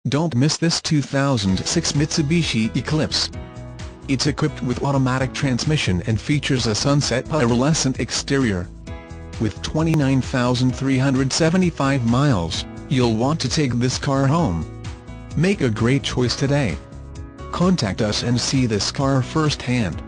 Don't miss this 2006 Mitsubishi Eclipse. It's equipped with automatic transmission and features a sunset pearlescent exterior. With 29,375 miles, you'll want to take this car home. Make a great choice today. Contact us and see this car firsthand.